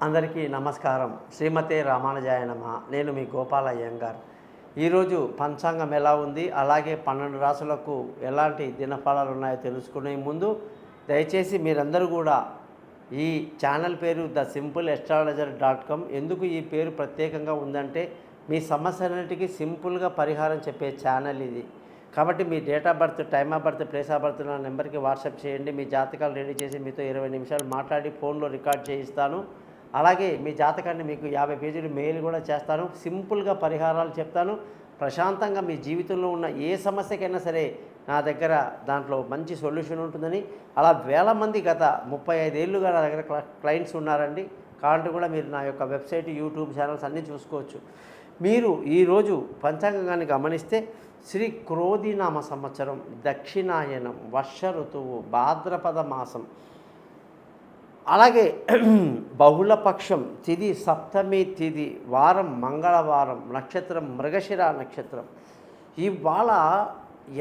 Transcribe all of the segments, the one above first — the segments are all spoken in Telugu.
అందరికీ నమస్కారం. శ్రీమతే రామానుజాయ నమః. నేను మీ గోపాల అయ్యంగార్. ఈరోజు పంచాంగం ఎలా ఉంది, అలాగే 12 రాసులకు ఎలాంటి దినఫలాలు ఉన్నాయో తెలుసుకునే ముందు దయచేసి మీరందరూ కూడా ఈ ఛానల్ పేరు thesimple.astrologer.com. ఎందుకు ఈ పేరు ప్రత్యేకంగా ఉందంటే మీ సమస్యలన్నిటికీ సింపుల్గా పరిహారం చెప్పే ఛానల్ ఇది. కాబట్టి మీ date of birth, time of birth, place of birth నా నెంబర్కి వాట్సాప్ చేయండి. మీ జాతకాలు రెడీ చేసి మీతో 20 నిమిషాలు మాట్లాడి ఫోన్లో రికార్డ్ చేయిస్తాను. అలాగే మీ జాతకాన్ని మీకు 50 పేజీలు మెయిల్ కూడా చేస్తాను. సింపుల్గా పరిహారాలు చెప్తాను. ప్రశాంతంగా మీ జీవితంలో ఉన్న ఏ సమస్యకైనా సరే నా దగ్గర దాంట్లో మంచి సొల్యూషన్ ఉంటుందని, అలా వేల మంది గత 35 ఏళ్ళుగా నా దగ్గర క్లయింట్స్ ఉన్నారండి. కాబట్టి కూడా మీరు నా యొక్క వెబ్సైట్, యూట్యూబ్ ఛానల్స్ అన్నీ చూసుకోవచ్చు. మీరు ఈరోజు పంచాంగాన్ని గమనిస్తే శ్రీ క్రోధినామ సంవత్సరం, దక్షిణాయనం, వర్ష ఋతువు, భాద్రపద మాసం, అలాగే బహుళపక్షం తిథి, సప్తమి తిథి, వారం మంగళవారం, నక్షత్రం మృగశిర నక్షత్రం. ఇవాళ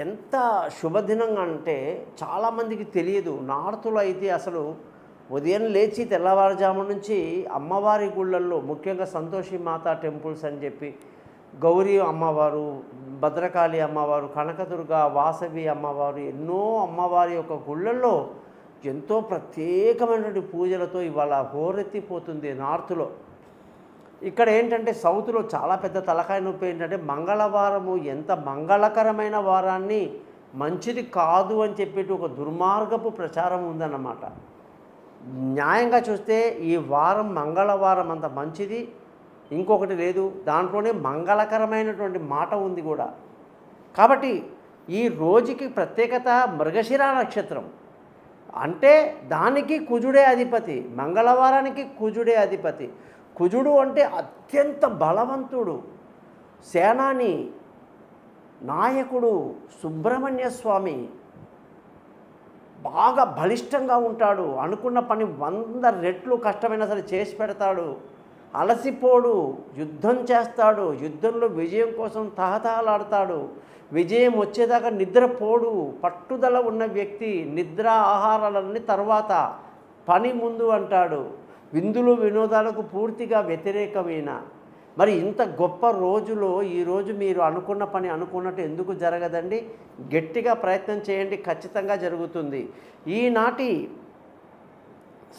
ఎంత శుభదినంగా అంటే చాలామందికి తెలియదు. నార్త్లో అయితే అసలు ఉదయం లేచి తెల్లవారుజాము నుంచి అమ్మవారి గుళ్ళల్లో, ముఖ్యంగా సంతోషి మాతా టెంపుల్స్ అని చెప్పి, గౌరీ అమ్మవారు, భద్రకాళి అమ్మవారు, కనకదుర్గ, వాసవి అమ్మవారు, ఎన్నో అమ్మవారి యొక్క గుళ్ళల్లో ఎంతో ప్రత్యేకమైనటువంటి పూజలతో ఇవాళ హోరెత్తిపోతుంది నార్త్లో. ఇక్కడ ఏంటంటే సౌత్లో చాలా పెద్ద తలకాయ నొప్పి ఏంటంటే మంగళవారము ఎంత మంగళకరమైన వారాన్ని మంచిది కాదు అని చెప్పేటి ఒక దుర్మార్గపు ప్రచారం ఉందన్నమాట. న్యాయంగా చూస్తే ఈ వారం మంగళవారం అంత మంచిది ఇంకొకటి లేదు. దాంట్లోనే మంగళకరమైనటువంటి మాట ఉంది కూడా. కాబట్టి ఈ రోజుకి ప్రత్యేకత మృగశిర నక్షత్రం అంటే దానికి కుజుడే అధిపతి. మంగళవారానికి కుజుడే అధిపతి. కుజుడు అంటే అత్యంత బలవంతుడు, సేనాని, నాయకుడు, సుబ్రహ్మణ్య స్వామి. బాగా బలిష్టంగా ఉంటాడు. అనుకున్న పని 100 రెట్లు కష్టమైనా సరే చేసి పెడతాడు. అలసిపోడు, యుద్ధం చేస్తాడు. యుద్ధంలో విజయం కోసం తహతహలాడతాడు. విజయం వచ్చేదాకా నిద్రపోడు. పట్టుదల ఉన్న వ్యక్తి. నిద్ర ఆహారాలన్నీ తర్వాత, పని ముందు అంటాడు. విందులు వినోదాలకు పూర్తిగా వ్యతిరేకమైన. మరి ఇంత గొప్ప రోజులో ఈరోజు మీరు అనుకున్న పని అనుకున్నట్టు ఎందుకు జరగదండి? గట్టిగా ప్రయత్నం చేయండి, ఖచ్చితంగా జరుగుతుంది. ఈనాటి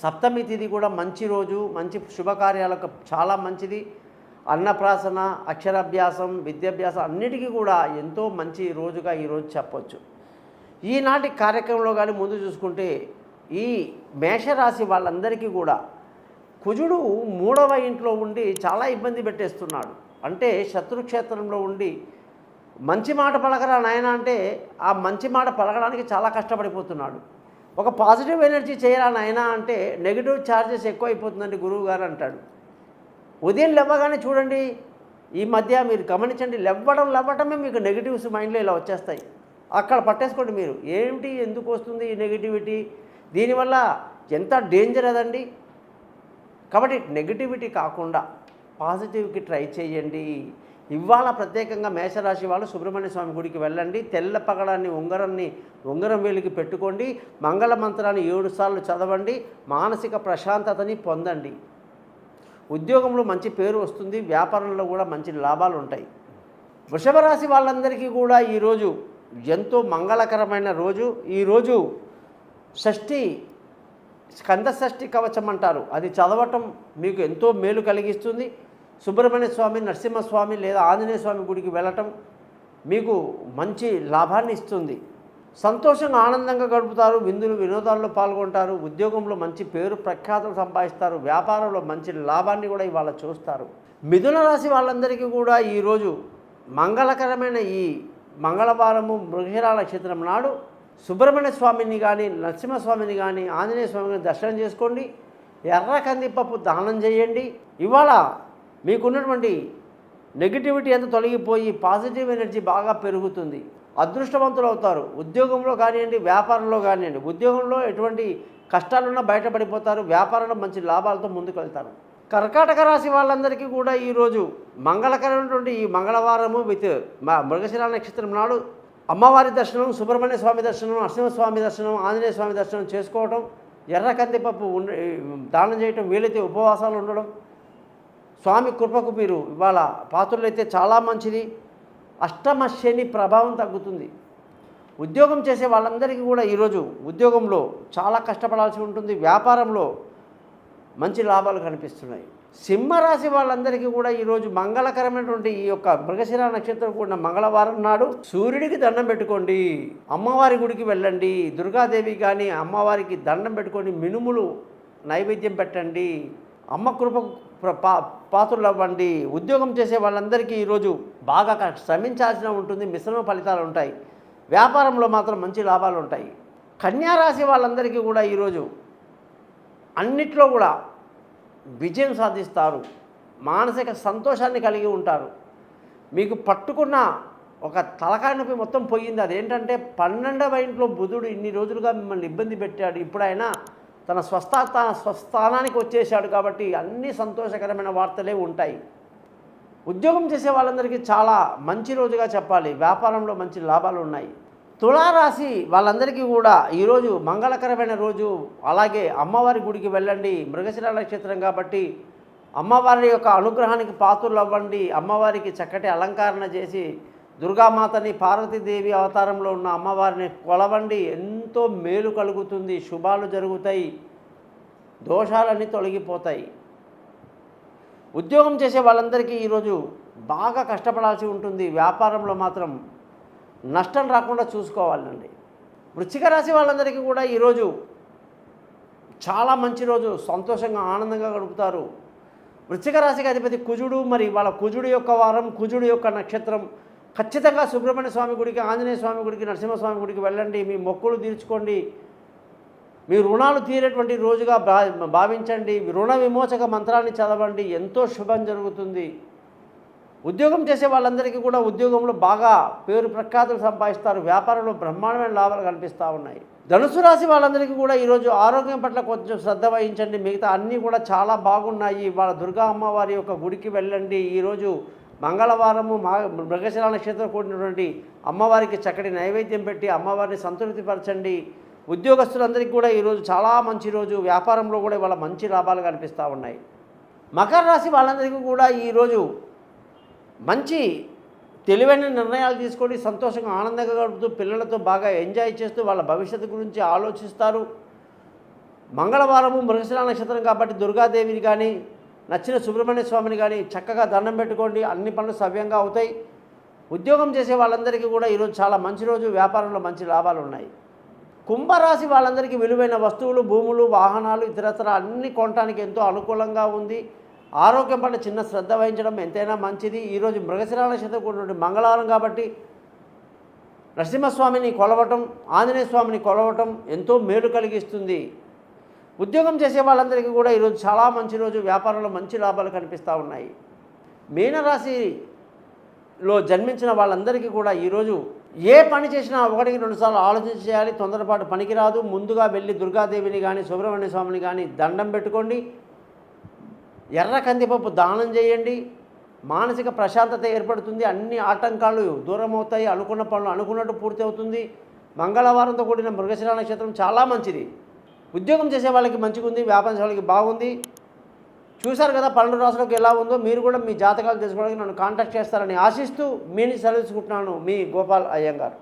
సప్తమి తిథి కూడా మంచి రోజు, మంచి శుభకార్యాలకు చాలా మంచిది. అన్నప్రాసన, అక్షరాభ్యాసం, విద్యాభ్యాసం అన్నిటికీ కూడా ఎంతో మంచి రోజుగా ఈరోజు చెప్పొచ్చు. ఈనాటి కార్యక్రమంలో కానీ ముందు చూసుకుంటే ఈ మేషరాశి వాళ్ళందరికీ కూడా కుజుడు 3వ ఇంట్లో ఉండి చాలా ఇబ్బంది పెట్టేస్తున్నాడు. అంటే శత్రుక్షేత్రంలో ఉండి మంచి మాట పలకరా నాయన అంటే ఆ మంచి మాట పలకడానికి చాలా కష్టపడిపోతున్నాడు. ఒక పాజిటివ్ ఎనర్జీ చేయరా నాయన అంటే నెగిటివ్ ఛార్జెస్ ఎక్కువైపోతుందండి గురువు గారు అంటాడు. ఉదయం లేవగానే చూడండి, ఈ మధ్య మీరు గమనించండి, లేవటమే మీకు నెగిటివ్స్ మైండ్లో ఇలా వచ్చేస్తాయి. అక్కడ పట్టేసుకోండి మీరు. ఏంటి, ఎందుకు వస్తుంది ఈ నెగిటివిటీ, దీనివల్ల ఎంత డేంజర్ అదండి. కాబట్టి నెగిటివిటీ కాకుండా పాజిటివ్కి ట్రై చేయండి. ఇవాళ ప్రత్యేకంగా మేషరాశి వాళ్ళు సుబ్రహ్మణ్య స్వామి గుడికి వెళ్ళండి. తెల్ల పగడాన్ని ఉంగరం వేలికి పెట్టుకోండి. మంగళ మంత్రాన్ని 7 సార్లు చదవండి. మానసిక ప్రశాంతతని పొందండి. ఉద్యోగంలో మంచి పేరు వస్తుంది. వ్యాపారంలో కూడా మంచి లాభాలు ఉంటాయి. వృషభ రాశి వాళ్ళందరికీ కూడా ఈరోజు ఎంతో మంగళకరమైన రోజు. ఈరోజు స్కంద షష్ఠి కవచం అంటారు, అది చదవటం మీకు ఎంతో మేలు కలిగిస్తుంది. సుబ్రహ్మణ్య స్వామి, నరసింహస్వామి లేదా ఆంజనేయ స్వామి గుడికి వెళ్ళటం మీకు మంచి లాభాన్ని ఇస్తుంది. సంతోషంగా ఆనందంగా గడుపుతారు. విందులు వినోదాల్లో పాల్గొంటారు. ఉద్యోగంలో మంచి పేరు ప్రఖ్యాతులు సంపాదిస్తారు. వ్యాపారంలో మంచి లాభాన్ని కూడా ఇవాళ చూస్తారు. మిథున రాశి వాళ్ళందరికీ కూడా ఈరోజు మంగళకరమైన ఈ మంగళవారము మృగశిర నక్షత్రం నాడు సుబ్రహ్మణ్య స్వామిని కానీ, నరసింహస్వామిని కానీ, ఆంజనేయ స్వామిని దర్శనం చేసుకోండి. ఎర్ర కందిపప్పు దానం చేయండి. ఇవాళ మీకున్నటువంటి నెగిటివిటీ అంతా తొలగిపోయి పాజిటివ్ ఎనర్జీ బాగా పెరుగుతుంది. అదృష్టవంతులు అవుతారు. ఉద్యోగంలో కానివ్వండి, వ్యాపారంలో కానివ్వండి. ఉద్యోగంలో ఎటువంటి కష్టాలున్నా బయటపడిపోతారు. వ్యాపారంలో మంచి లాభాలతో ముందుకు వెళ్తారు. కర్కాటక రాశి వాళ్ళందరికీ కూడా ఈరోజు మంగళకరమైనటువంటి ఈ మంగళవారము విత్ మృగశిర నక్షత్రం నాడు అమ్మవారి దర్శనం, సుబ్రహ్మణ్య స్వామి దర్శనం, నరసింహస్వామి దర్శనం, ఆంజనేయ స్వామి దర్శనం చేసుకోవటం ఎర్ర కందిపప్పు దానం చేయటం, వీలైతే ఉపవాసాలు ఉండడం, స్వామి కృపకు మీరు ఇవాళ పాత్రులైతే చాలా మంచిది. అష్టమ శని ప్రభావం తగ్గుతుంది. ఉద్యోగం చేసే వాళ్ళందరికీ కూడా ఈరోజు ఉద్యోగంలో చాలా కష్టపడాల్సి ఉంటుంది. వ్యాపారంలో మంచి లాభాలు కనిపిస్తున్నాయి. సింహరాశి వాళ్ళందరికీ కూడా ఈరోజు మంగళకరమైనటువంటి ఈ యొక్క మృగశిర నక్షత్రం కూడిన మంగళవారం నాడు సూర్యుడికి దండం పెట్టుకోండి, అమ్మవారి గుడికి వెళ్ళండి, దుర్గాదేవి కానీ అమ్మవారికి దండం పెట్టుకొని మినుములు నైవేద్యం పెట్టండి, అమ్మ కృప పాత్రలు అవ్వండి. ఉద్యోగం చేసే వాళ్ళందరికీ ఈరోజు బాగా శ్రమించాల్సిన ఉంటుంది, మిశ్రమ ఫలితాలు ఉంటాయి. వ్యాపారంలో మాత్రం మంచి లాభాలు ఉంటాయి. కన్యారాశి వాళ్ళందరికీ కూడా ఈరోజు అన్నిట్లో కూడా విజయం సాధిస్తారు, మానసిక సంతోషాన్ని కలిగి ఉంటారు. మీకు పట్టుకున్న ఒక తలకాయ నొప్పి మొత్తం పోయింది. అదేంటంటే 12వ ఇంట్లో బుధుడు ఇన్ని రోజులుగా మిమ్మల్ని ఇబ్బంది పెట్టాడు, ఇప్పుడు ఆయన తన స్వస్థానానికి వచ్చేసాడు. కాబట్టి అన్ని సంతోషకరమైన వార్తలే ఉంటాయి. ఉద్యోగం చేసే వాళ్ళందరికీ చాలా మంచి రోజుగా చెప్పాలి. వ్యాపారంలో మంచి లాభాలు ఉన్నాయి. తులారాశి వాళ్ళందరికీ కూడా ఈరోజు మంగళకరమైన రోజు. అలాగే అమ్మవారి గుడికి వెళ్ళండి, మృగశిర నక్షత్రం కాబట్టి అమ్మవారి యొక్క అనుగ్రహానికి పాత్రలు అవ్వండి. అమ్మవారికి చక్కటి అలంకరణ చేసి దుర్గామాతని, పార్వతీదేవి అవతారంలో ఉన్న అమ్మవారిని కొలవండి. ఎంతో మేలు కలుగుతుంది, శుభాలు జరుగుతాయి, దోషాలన్నీ తొలగిపోతాయి. ఉద్యోగం చేసే వాళ్ళందరికీ ఈరోజు బాగా కష్టపడాల్సి ఉంటుంది. వ్యాపారంలో మాత్రం నష్టం రాకుండా చూసుకోవాలండి. వృశ్చిక రాశి వాళ్ళందరికీ కూడా ఈరోజు చాలా మంచి రోజు, సంతోషంగా ఆనందంగా గడుపుతారు. వృశ్చిక రాశికి అధిపతి కుజుడు. మరి వాళ్ళ కుజుడు యొక్క వారం, కుజుడు యొక్క నక్షత్రం. ఖచ్చితంగా సుబ్రహ్మణ్య స్వామి గుడికి, ఆంజనేయ స్వామి గుడికి, నరసింహస్వామి గుడికి వెళ్ళండి. మీ మొక్కులు తీర్చుకోండి. మీ రుణాలు తీరేటువంటి రోజుగా భావించండి. రుణ విమోచక మంత్రాన్ని చదవండి, ఎంతో శుభం జరుగుతుంది. ఉద్యోగం చేసే వాళ్ళందరికీ కూడా ఉద్యోగంలో బాగా పేరు ప్రఖ్యాతులు సంపాదిస్తారు. వ్యాపారంలో బ్రహ్మాండమైన లాభాలు కనిపిస్తూ ఉన్నాయి. ధనుసు రాశి వాళ్ళందరికీ కూడా ఈరోజు ఆరోగ్యం పట్ల కొంచెం శ్రద్ధ వహించండి. మిగతా అన్నీ కూడా చాలా బాగున్నాయి. వాళ్ళ దుర్గా అమ్మవారి యొక్క గుడికి వెళ్ళండి. ఈరోజు మంగళవారము మృగశిర నక్షత్రం కూడినటువంటి అమ్మవారికి చక్కటి నైవేద్యం పెట్టి అమ్మవారిని సంతృప్తిపరచండి. ఉద్యోగస్తులందరికీ కూడా ఈరోజు చాలా మంచి రోజు. వ్యాపారంలో కూడా ఇవాళ మంచి లాభాలు కనిపిస్తూ ఉన్నాయి. మకర రాశి వాళ్ళందరికీ కూడా ఈరోజు మంచి తెలివైన నిర్ణయాలు తీసుకొని సంతోషంగా ఆనందంగా గడుపుతూ పిల్లలతో బాగా ఎంజాయ్ చేస్తూ వాళ్ళ భవిష్యత్తు గురించి ఆలోచిస్తారు. మంగళవారము మృగశిర నక్షత్రం కాబట్టి దుర్గాదేవిని కానీ, నచ్చిన సుబ్రహ్మణ్య స్వామిని కానీ చక్కగా దండం పెట్టుకోండి, అన్ని పనులు సవ్యంగా అవుతాయి. ఉద్యోగం చేసే వాళ్ళందరికీ కూడా ఈరోజు చాలా మంచి రోజు. వ్యాపారంలో మంచి లాభాలు ఉన్నాయి. కుంభరాశి వాళ్ళందరికీ విలువైన వస్తువులు, భూములు, వాహనాలు, ఇతరత్ర అన్ని కొనడానికి ఎంతో అనుకూలంగా ఉంది. ఆరోగ్యం పట్ల చిన్న శ్రద్ధ వహించడం ఎంతైనా మంచిది. ఈరోజు మృగశిర నక్షత్రం కూడినటువంటి మంగళవారం కాబట్టి నరసింహస్వామిని కొలవటం, ఆంజనేయ స్వామిని కొలవటం ఎంతో మేలు కలిగిస్తుంది. ఉద్యోగం చేసే వాళ్ళందరికీ కూడా ఈరోజు చాలా మంచి రోజు. వ్యాపారంలో మంచి లాభాలు కనిపిస్తూ ఉన్నాయి. మీనరాశిలో జన్మించిన వాళ్ళందరికీ కూడా ఈరోజు ఏ పని చేసినా 1-2 సార్లు ఆలోచించి చేయాలి. తొందరపాటు పనికిరాదు. ముందుగా వెళ్ళి దుర్గాదేవిని కానీ, సుబ్రహ్మణ్య స్వామిని కానీ దండం పెట్టుకోండి. ఎర్ర కందిపప్పు దానం చేయండి. మానసిక ప్రశాంతత ఏర్పడుతుంది. అన్ని ఆటంకాలు దూరం అవుతాయి. అనుకున్న పనులు అనుకున్నట్టు పూర్తి అవుతుంది. మంగళవారంతో కూడిన మృగశిర నక్షత్రం చాలా మంచిది. ఉద్యోగం చేసే వాళ్ళకి మంచిగా ఉంది, వ్యాపారం చేసే వాళ్ళకి బాగుంది. చూశారు కదా 12 రాసులకు ఎలా ఉందో. మీరు కూడా మీ జాతకాలు తెలుసుకోవడానికి నన్ను కాంటాక్ట్ చేస్తారని ఆశిస్తూ మీ సెలవు తీసుకుంటున్నాను. మీ గోపాల్ అయ్యంగార్.